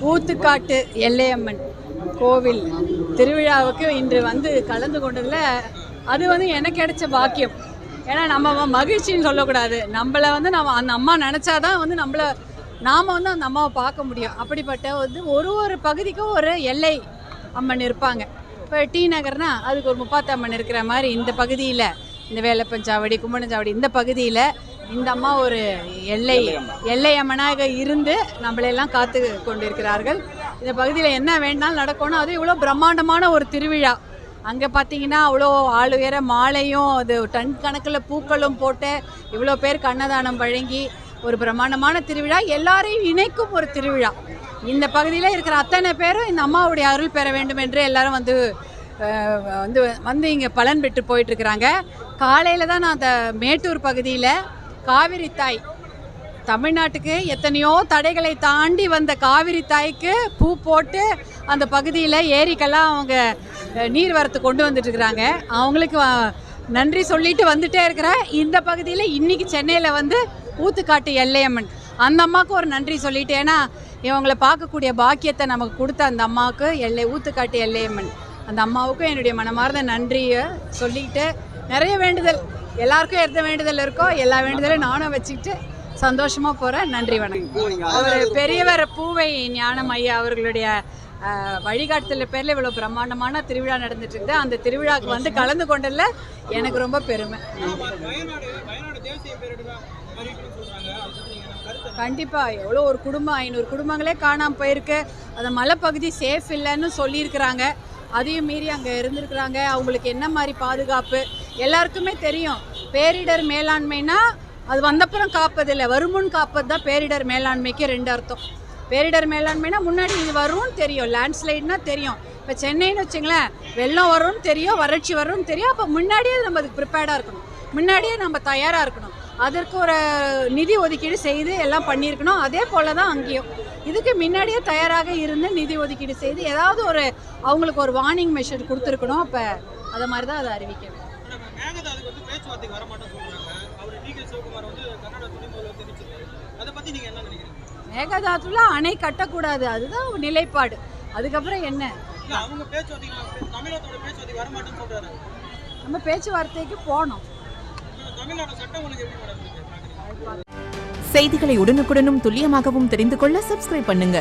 ஊத்துக்காட்டு எல்லையம்மன் கோவில் திருவிழாவுக்கு இன்று வந்து கலந்து கொண்டதில் அது வந்து எனக்கு கிடைச்ச பாக்கியம். ஏன்னா நம்ம மகிழ்ச்சின்னு சொல்லக்கூடாது, நம்மளை வந்து நம்ம அந்த அம்மா நினச்சாதான் வந்து நாம் வந்து அந்த அம்மாவை பார்க்க முடியும். அப்படிப்பட்ட வந்து ஒரு பகுதிக்கும் ஒரு எல்லை அம்மன் இருப்பாங்க. இப்போ டி நகர்னா அதுக்கு ஒரு முப்பாத்து அம்மன் இருக்கிற மாதிரி இந்த பகுதியில், இந்த வேலப்பஞ்சாவடி கும்பனஞ்சாவடி இந்த பகுதியில் இந்த அம்மா ஒரு எல்லை அம்மனாக இருந்து நம்மளையெல்லாம் காத்து கொண்டிருக்கிறார்கள். இந்த பகுதியில் என்ன வேணாலும் நடக்கணும். அது இவ்வளோ பிரம்மாண்டமான ஒரு திருவிழா. அங்கே பார்த்தீங்கன்னா அவ்வளோ ஆள் உயர மாலையும் அது டன் கணக்கில் பூக்களும் போட்டு இவ்வளோ பேருக்கு அன்னதானம் வழங்கி ஒரு பிரம்மாண்டமான திருவிழா, எல்லாரையும் இணைக்கும் ஒரு திருவிழா. இந்த பகுதியில் இருக்கிற அத்தனை பேரும் இந்த அம்மாவுடைய அருள் பெற வேண்டும் என்று எல்லாரும் வந்து வந்து வந்து இங்கே பலன் பெற்று போயிட்டுருக்குறாங்க. காலையில் தான் நான் அந்த மேட்டூர் பகுதியில் காவிரி தாய், தமிழ்நாட்டுக்கு எத்தனையோ தடைகளை தாண்டி வந்த காவிரி தாய்க்கு பூ போட்டு அந்த பகுதியில் ஏரிக்கெல்லாம் அவங்க நீர் வரத்து கொண்டு வந்துட்டுருக்குறாங்க. அவங்களுக்கு நன்றி சொல்லிட்டு வந்துட்டே இருக்கிறேன். இந்த பகுதியில் இன்றைக்கி சென்னையில் வந்து ஊத்துக்காட்டு எல்லையம்மன் அந்த அம்மாவுக்கு ஒரு நன்றி சொல்லிட்டு, ஏன்னா இவங்களை பார்க்கக்கூடிய பாக்கியத்தை நமக்கு கொடுத்த அந்த அம்மாவுக்கு ஊத்துக்காட்டு எல்லையம்மன் அந்த அம்மாவுக்கும் என்னுடைய மனமார்ந்த நன்றியை சொல்லிக்கிட்டு, நிறைய வேண்டுதல் எல்லாருக்கும் எந்த வேண்டுதல் இருக்கோ எல்லா வேண்டுதலையும் நானும் வச்சுக்கிட்டு சந்தோஷமாக போகிறேன். நன்றி, வணக்கம். அவர் பெரியவர் பூவை ஞானம் ஐயா அவர்களுடைய வழிகாட்டுதல் பேரில் இவ்வளோ பிரம்மாண்டமான திருவிழா நடந்துட்டு இருக்குது. அந்த திருவிழாவுக்கு வந்து கலந்து கொண்டதில் எனக்கு ரொம்ப பெருமை. கண்டிப்பாக எவ்வளோ ஒரு குடும்பம் 500 குடும்பங்களே காணாமல் போயிருக்கு. அந்த மலைப்பகுதி சேஃப் இல்லைன்னு சொல்லியிருக்கிறாங்க. அதையும் மீறி அங்கே இருந்திருக்கிறாங்க. அவங்களுக்கு என்ன மாதிரி பாதுகாப்பு எல்லாருக்குமே தெரியும். பேரிடர் மேலாண்மைனா அது வந்தப்புறம் காப்பதில்லை, வருமுன் காப்பது தான் பேரிடர் மேலாண்மைக்கு 2 அர்த்தம். பேரிடர் மேலாண்மைனா முன்னாடி இது வரும்னு தெரியும், லேண்ட்ஸ்லைட்னா தெரியும். இப்போ சென்னைன்னு வச்சுங்களேன், வெள்ளம் வரும்னு தெரியும், வறட்சி வரும்னு தெரியும். அப்போ முன்னாடியே நம்ம அதுக்கு ப்ரிப்பேர்டாக இருக்கணும், முன்னாடியே நம்ம தயாராக இருக்கணும். அதற்கு ஒரு நிதி ஒதுக்கீடு செய்து எல்லாம் பண்ணியிருக்கணும். அதே போல் தான் அங்கேயும் இதுக்கு முன்னாடியே தயாராக இருந்து நிதி ஒதுக்கீடு செய்து ஏதாவது ஒரு அவங்களுக்கு ஒரு வார்னிங் மெஷர் கொடுத்துருக்கணும். அப்போ அதை மாதிரி தான் அதை அறிவிக்கணும். மேகதாதுல அணை கட்டக்கூடாது, அதுதான் நிலைப்பாடு. அதுக்கப்புறம் என்ன, நம்ம பேச்சுவார்த்தைக்கு போனோம். செய்திகளை உடனுக்குடனும் துல்லியமாகவும் தெரிந்து கொள்ள சப்ஸ்கிரைப் பண்ணுங்க.